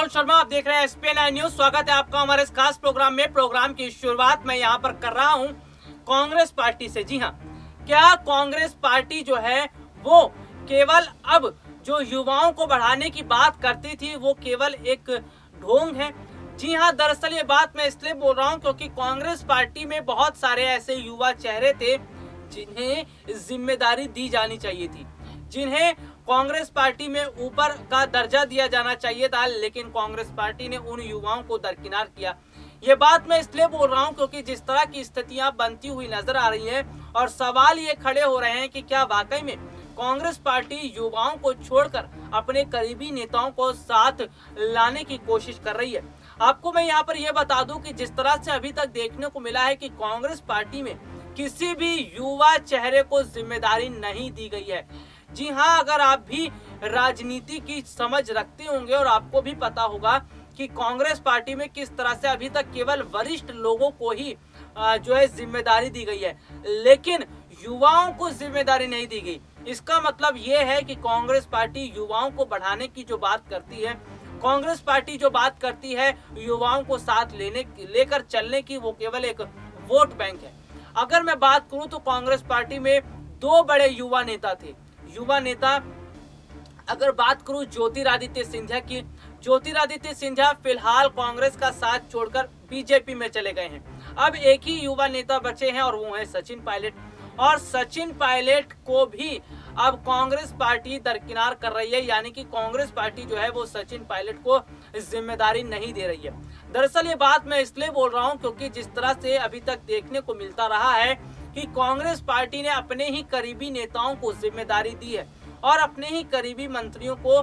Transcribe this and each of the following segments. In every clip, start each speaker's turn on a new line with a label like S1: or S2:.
S1: राहुल शर्मा, आप देख रहे हैं SPN न्यूज। स्वागत है आपका हमारे इस खास प्रोग्राम में। प्रोग्राम की शुरुआत मैं यहाँ पर कर रहा हूँ कांग्रेस पार्टी से। जी हाँ, क्या कांग्रेस पार्टी जो है वो केवल अब जो युवाओं को बढ़ाने की बात करती थी वो केवल एक ढोंग है? जी हाँ, दरअसल ये बात मैं इसलिए बोल रहा हूँ क्योंकि कांग्रेस पार्टी में बहुत सारे ऐसे युवा चेहरे थे जिन्हें जिम्मेदारी दी जानी चाहिए थी, जिन्हें कांग्रेस पार्टी में ऊपर का दर्जा दिया जाना चाहिए था, लेकिन कांग्रेस पार्टी ने उन युवाओं को दरकिनार किया। ये बात मैं इसलिए बोल रहा हूं क्योंकि जिस तरह की स्थितियां बनती हुई नजर आ रही हैं और सवाल ये खड़े हो रहे हैं कि क्या वाकई में कांग्रेस पार्टी युवाओं को छोड़कर अपने करीबी नेताओं को साथ लाने की कोशिश कर रही है। आपको मैं यहाँ पर यह बता दूं कि जिस तरह से अभी तक देखने को मिला है कि कांग्रेस पार्टी में किसी भी युवा चेहरे को जिम्मेदारी नहीं दी गई है। जी हाँ, अगर आप भी राजनीति की समझ रखते होंगे और आपको भी पता होगा कि कांग्रेस पार्टी में किस तरह से अभी तक केवल वरिष्ठ लोगों को ही जो है जिम्मेदारी दी गई है, लेकिन युवाओं को जिम्मेदारी नहीं दी गई। इसका मतलब ये है कि कांग्रेस पार्टी युवाओं को बढ़ाने की जो बात करती है, कांग्रेस पार्टी जो बात करती है युवाओं को साथ लेकर चलने की, वो केवल एक वोट बैंक है। अगर मैं बात करूं तो कांग्रेस पार्टी में दो बड़े युवा नेता थे। युवा नेता अगर बात करूं ज्योतिरादित्य सिंधिया की, ज्योतिरादित्य सिंधिया फिलहाल कांग्रेस का साथ छोड़कर बीजेपी में चले गए हैं। अब एक ही युवा नेता बचे हैं और वो है सचिन पायलट। और सचिन पायलट को भी अब कांग्रेस पार्टी दरकिनार कर रही है, यानी कि कांग्रेस पार्टी जो है वो सचिन पायलट को जिम्मेदारी नहीं दे रही है। दरअसल ये बात मैं इसलिए बोल रहा हूं क्योंकि जिस तरह से अभी तक देखने को मिलता रहा है कि कांग्रेस पार्टी ने अपने ही करीबी नेताओं को जिम्मेदारी दी है और अपने ही करीबी मंत्रियों को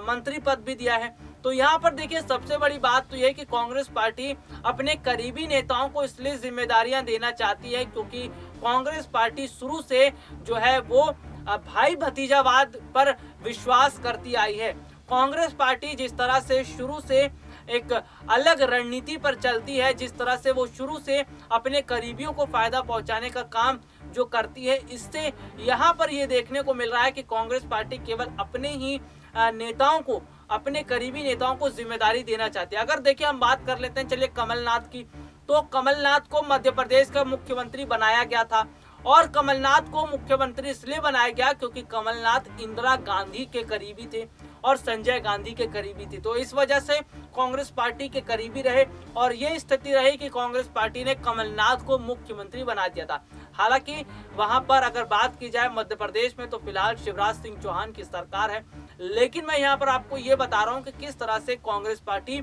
S1: मंत्री पद भी दिया है। तो यहाँ पर देखिए, सबसे बड़ी बात तो यह है कि कांग्रेस पार्टी अपने करीबी नेताओं को इसलिए जिम्मेदारियां देना चाहती है क्योंकि कांग्रेस पार्टी शुरू से जो है वो भाई भतीजावाद पर विश्वास करती आई है। कांग्रेस पार्टी जिस तरह से शुरू से एक अलग रणनीति पर चलती है, जिस तरह से वो शुरू से अपने करीबियों को फायदा पहुंचाने का काम जो करती है, इससे यहाँ पर ये देखने को मिल रहा है कि कांग्रेस पार्टी केवल अपने ही नेताओं को, अपने करीबी नेताओं को जिम्मेदारी देना चाहती है। अगर देखिए हम बात कर लेते हैं, चलिए कमलनाथ की, तो कमलनाथ को मध्य प्रदेश का मुख्यमंत्री बनाया गया था और कमलनाथ को मुख्यमंत्री इसलिए बनाया गया क्योंकि कमलनाथ इंदिरा गांधी के करीबी थे और संजय गांधी के करीबी थे। तो इस वजह से कांग्रेस पार्टी के करीबी रहे और ये स्थिति रही कि कांग्रेस पार्टी ने कमलनाथ को मुख्यमंत्री बना दिया था। हालांकि वहां पर अगर बात की जाए मध्य प्रदेश में तो फिलहाल शिवराज सिंह चौहान की सरकार है, लेकिन मैं यहाँ पर आपको ये बता रहा हूँ कि किस तरह से कांग्रेस पार्टी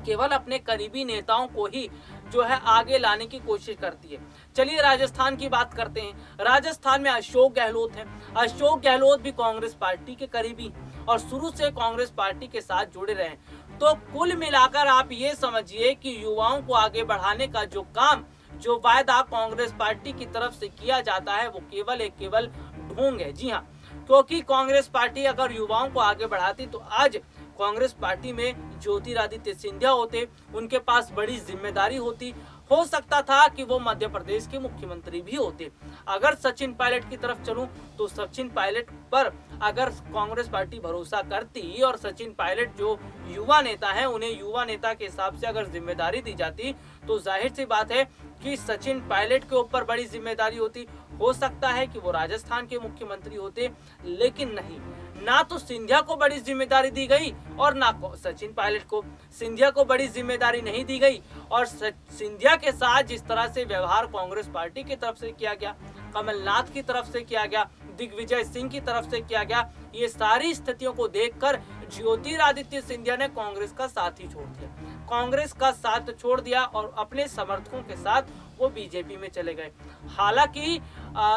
S1: केवल अपने करीबी नेताओं को ही जो है आगे लाने की कोशिश करती है। चलिए राजस्थान की बात करते हैं। राजस्थान में अशोक गहलोत है। अशोक गहलोत भी कांग्रेस पार्टी के करीबी और शुरू से कांग्रेस पार्टी के साथ जुड़े रहे। तो कुल मिलाकर आप ये समझिए कि युवाओं को आगे बढ़ाने का जो काम, जो वायदा कांग्रेस पार्टी की तरफ से किया जाता है वो केवल ढोंग है। जी हाँ, क्योंकि कांग्रेस पार्टी अगर युवाओं को आगे बढ़ाती तो आज कांग्रेस पार्टी में ज्योतिरादित्य सिंधिया होते, उनके पास बड़ी जिम्मेदारी होती, हो सकता था कि वो मध्य प्रदेश के मुख्यमंत्री भी होते। अगर सचिन पायलट की तरफ चलूं तो सचिन पायलट पर अगर कांग्रेस पार्टी भरोसा करती और सचिन पायलट जो युवा नेता हैं उन्हें युवा नेता के हिसाब से अगर जिम्मेदारी दी जाती तो जाहिर सी बात है कि सचिन पायलट के ऊपर बड़ी जिम्मेदारी होती। हो सकता है कि वो राजस्थान के मुख्यमंत्री होते, लेकिन नहीं, ना तो सिंधिया को बड़ी जिम्मेदारी दी गई और ना सचिन पायलट को। सिंधिया को बड़ी जिम्मेदारी नहीं दी गई और सिंधिया के साथ जिस तरह से व्यवहार कांग्रेस पार्टी की तरफ से किया गया, कमलनाथ की तरफ से किया गया, दिग्विजय सिंह की तरफ से किया गया, ये सारी स्थितियों को देखकर ज्योतिरादित्य सिंधिया ने कांग्रेस का साथ ही छोड़ दिया। कांग्रेस का साथ छोड़ दिया और अपने समर्थकों के साथ वो बीजेपी में चले गए। हालांकि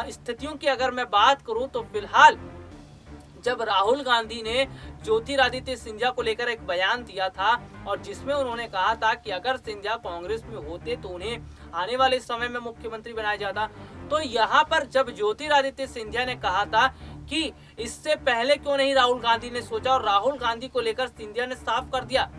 S1: स्थितियों की अगर मैं बात करूं तो फिलहाल जब राहुल गांधी ने ज्योतिरादित्य सिंधिया को लेकर एक बयान दिया था और जिसमें उन्होंने कहा था कि अगर सिंधिया कांग्रेस में होते तो उन्हें आने वाले समय में मुख्यमंत्री बनाया जाता, तो यहाँ पर जब ज्योतिरादित्य सिंधिया ने कहा था कि इससे पहले क्यों नहीं राहुल गांधी ने सोचा, और राहुल गांधी को लेकर सिंधिया ने साफ कर दिया,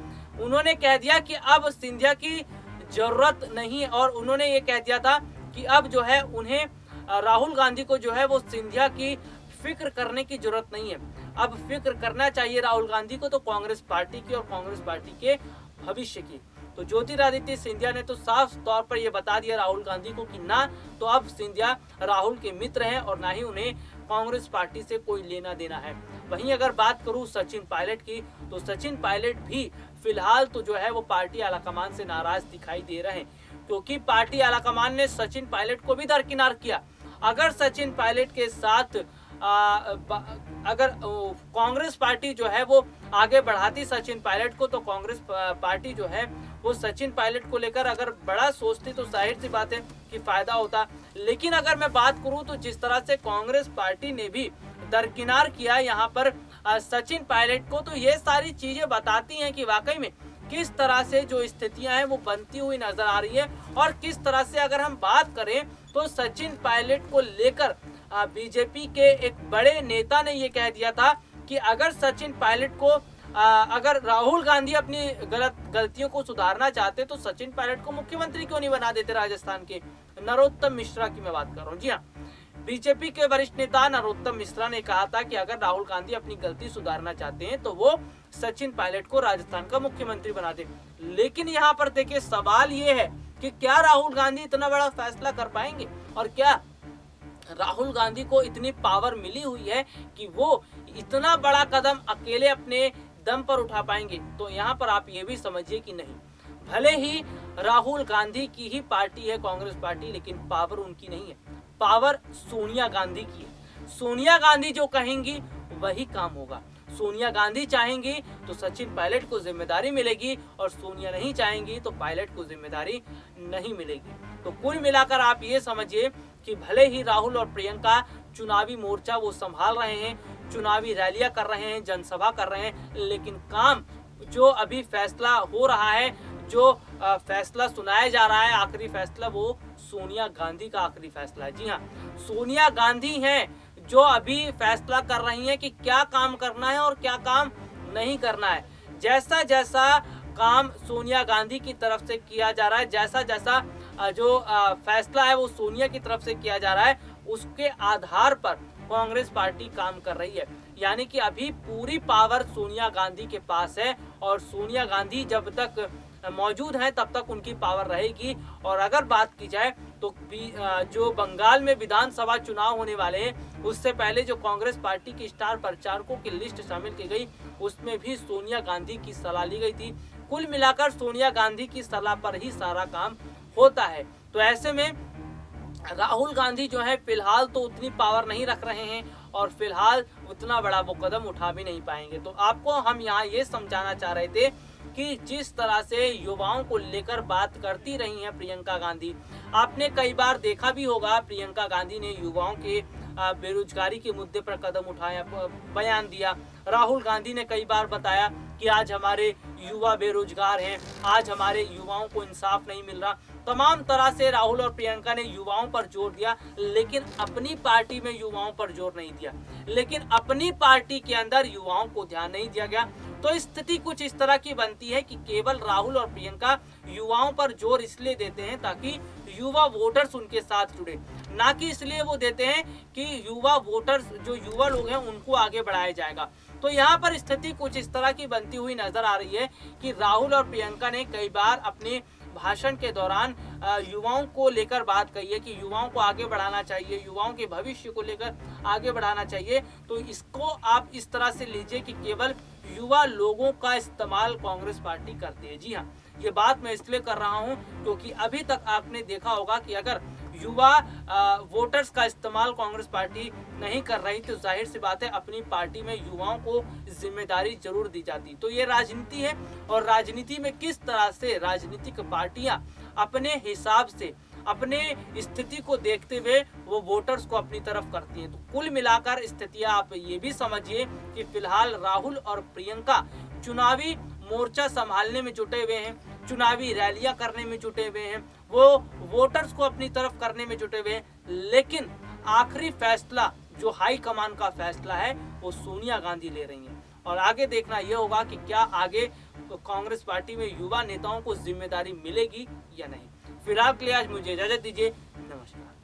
S1: उन्होंने कह दिया कि अब सिंधिया की जरूरत नहीं और उन्होंने ये कह दिया था कि अब जो है उन्हें राहुल गांधी को जो है वो सिंधिया की फिक्र करने की जरूरत नहीं है। अब फिक्र करना चाहिए राहुल गांधी को तो कांग्रेस पार्टी की और कांग्रेस पार्टी के भविष्य की। तो ज्योतिरादित्य सिंधिया ने तो साफ तौर पर यह बता दिया राहुल गांधी को कि ना तो अब सिंधिया राहुल के मित्र हैं और ना ही उन्हें कांग्रेस पार्टी से कोई लेना देना है। वहीं अगर बात करूं सचिन पायलट की, तो सचिन पायलट भी फिलहाल तो जो है वो पार्टी आलाकमान से नाराज दिखाई दे रहे हैं, क्योंकि पार्टी आलाकमान ने सचिन पायलट को भी दरकिनार किया। अगर सचिन पायलट के साथ अगर कांग्रेस पार्टी जो है वो आगे बढ़ाती सचिन पायलट को, तो कांग्रेस पार्टी जो है वो सचिन पायलट को लेकर अगर बड़ा सोचती तो जाहिर सी बात है कि फायदा होता। लेकिन अगर मैं बात करूं तो जिस तरह से कांग्रेस पार्टी ने भी दरकिनार किया यहाँ पर सचिन पायलट को, तो ये सारी चीजें बताती हैं कि वाकई में किस तरह से जो स्थितियां हैं वो बनती हुई नजर आ रही है। और किस तरह से अगर हम बात करें तो सचिन पायलट को लेकर बीजेपी के एक बड़े नेता ने ये कह दिया था कि अगर सचिन पायलट को अगर राहुल गांधी अपनी गलतियों को सुधारना चाहते तो सचिन पायलट को मुख्यमंत्री क्यों नहीं बना देते राजस्थान के। नरोत्तम मिश्रा की मैं बात कर रहा हूँ। जी हाँ, बीजेपी के वरिष्ठ नेता नरोत्तम मिश्रा ने कहा था कि अगर राहुल गांधी अपनी गलती सुधारना चाहते हैं तो वो सचिन पायलट को राजस्थान का मुख्यमंत्री बना दे। लेकिन यहाँ पर देखिए सवाल ये है कि क्या राहुल गांधी इतना बड़ा फैसला कर पाएंगे और क्या राहुल गांधी को इतनी पावर मिली हुई है कि वो इतना बड़ा कदम अकेले अपने दम पर उठा पाएंगे। तो यहाँ पर आप ये भी समझिए कि नहीं, भले ही राहुल गांधी की ही पार्टी है कांग्रेस पार्टी, लेकिन पावर उनकी नहीं है, पावर सोनिया गांधी की है। सोनिया गांधी जो कहेंगी वही काम होगा। सोनिया गांधी चाहेंगी तो सचिन पायलट को जिम्मेदारी मिलेगी और सोनिया नहीं चाहेंगी तो पायलट को जिम्मेदारी नहीं मिलेगी। तो कुल मिलाकर आप ये समझिए कि भले ही राहुल और प्रियंका चुनावी मोर्चा वो संभाल रहे हैं, चुनावी रैलियां कर रहे हैं, जनसभा कर रहे हैं, लेकिन काम जो अभी फैसला हो रहा है, जो फैसला सुनाया जा रहा है, आखिरी फैसला वो सोनिया गांधी का आखिरी फैसला है। जी हाँ, सोनिया गांधी हैं जो अभी फैसला कर रही हैं कि क्या काम करना है और क्या काम नहीं करना है। जैसा जैसा काम सोनिया गांधी की तरफ से किया जा रहा है, जैसा जैसा जो फैसला है वो सोनिया की तरफ से किया जा रहा है, उसके आधार पर कांग्रेस पार्टी काम कर रही है। यानी कि अभी पूरी पावर सोनिया गांधी के पास है और सोनिया गांधी जब तक मौजूद हैं तब तक उनकी पावर रहेगी। और अगर बात की जाए तो जो बंगाल में विधानसभा चुनाव होने वाले हैं उससे पहले जो कांग्रेस पार्टी की स्टार प्रचारकों की लिस्ट शामिल की गई उसमें भी सोनिया गांधी की सलाह ली गई थी। कुल मिलाकर सोनिया गांधी की सलाह पर ही सारा काम होता है। तो ऐसे में राहुल गांधी जो है फिलहाल तो उतनी पावर नहीं रख रहे हैं और फिलहाल उतना बड़ा वो कदम उठा भी नहीं पाएंगे। तो आपको हम यहाँ ये समझाना चाह रहे थे कि जिस तरह से युवाओं को लेकर बात करती रही हैं प्रियंका गांधी, आपने कई बार देखा भी होगा प्रियंका गांधी ने युवाओं के बेरोजगारी के मुद्दे पर कदम उठाया, बयान दिया। राहुल गांधी ने कई बार बताया कि आज हमारे युवा बेरोजगार हैं, आज हमारे युवाओं को इंसाफ नहीं मिल रहा। तमाम तरह से राहुल और प्रियंका ने युवाओं पर जोर दिया, लेकिन अपनी पार्टी में युवाओं पर जोर नहीं दिया, लेकिन अपनी पार्टी के अंदर युवाओं को ध्यान नहीं दिया गया। तो स्थिति कुछ इस तरह की बनती है कि केवल राहुल और प्रियंका युवाओं पर जोर इसलिए देते हैं ताकि युवा वोटर्स उनके साथ जुड़े, ना कि इसलिए वो देते हैं कि युवा वोटर्स जो युवा लोग हैं उनको आगे बढ़ाया जाएगा। तो यहाँ पर स्थिति कुछ इस तरह की बनती हुई नजर आ रही है कि राहुल और प्रियंका ने कई बार अपने भाषण के दौरान युवाओं को लेकर बात कही है कि युवाओं को आगे बढ़ाना चाहिए, युवाओं के भविष्य को लेकर आगे बढ़ाना चाहिए। तो इसको आप इस तरह से लीजिए कि केवल युवा लोगों का इस्तेमाल कांग्रेस पार्टी करती है। जी हाँ, ये बात मैं इसलिए कर रहा हूँ क्योंकि अभी तक आपने देखा होगा कि अगर युवा वोटर्स का इस्तेमाल कांग्रेस पार्टी नहीं कर रही तो जाहिर सी बात है अपनी पार्टी में युवाओं को जिम्मेदारी जरूर दी जाती। तो ये राजनीति है और राजनीति में किस तरह से राजनीतिक पार्टियां अपने हिसाब से अपने स्थिति को देखते हुए वो वोटर्स को अपनी तरफ करती हैं। तो कुल मिलाकर स्थितियां आप ये भी समझिए कि फिलहाल राहुल और प्रियंका चुनावी मोर्चा संभालने में जुटे हुए हैं, चुनावी रैलियां करने में जुटे हुए हैं, वो वोटर्स को अपनी तरफ करने में जुटे हुए हैं, लेकिन आखिरी फैसला जो हाई कमान का फैसला है वो सोनिया गांधी ले रही हैं। और आगे देखना यह होगा कि क्या आगे कांग्रेस पार्टी में युवा नेताओं को जिम्मेदारी मिलेगी या नहीं। फिलहाल के लिए आज मुझे इजाजत दीजिए, नमस्कार।